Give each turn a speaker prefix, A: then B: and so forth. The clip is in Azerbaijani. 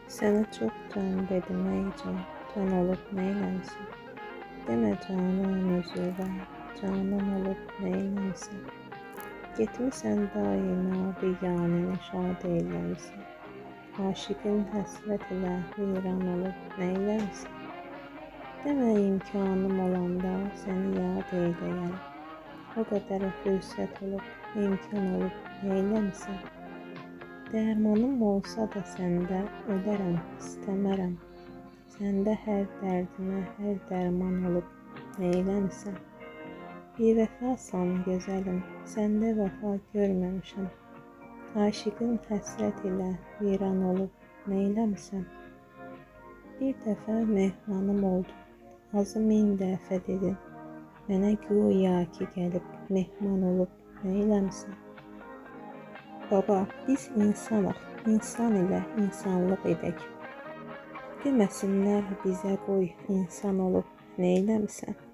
A: Sənə çox can dedim ey can, can olub neyləmisən? Demə canan özüvə, canan olub neyləmisən? Getmisən daima biganəni şad eyləmisən. Aşiqin həsrət ilə viran olub neyləmisən? Demə imkanım olanda səni yad eyləyəm. O qədər fürsət olub imkan olub neyləmisən? Dərmanım olsa da səndə ölərəm, istəmərəm. Səndə hər dərdimə hər dərman olub neyləmisən? Bivəfasan gözəlim, səndə vəfa görməmişəm. Aşiqin həsrət ilə viran olub neyləmisən? Bir dəfə mehmanım oldun, azı 1000 dəfə dedin. Mənə güya ki gəlib mehman olub neyləmisən? Baba, biz insanıq, insan ilə insanlıq edək. Deməsinlər bizə qoy insan olub neyləmisən?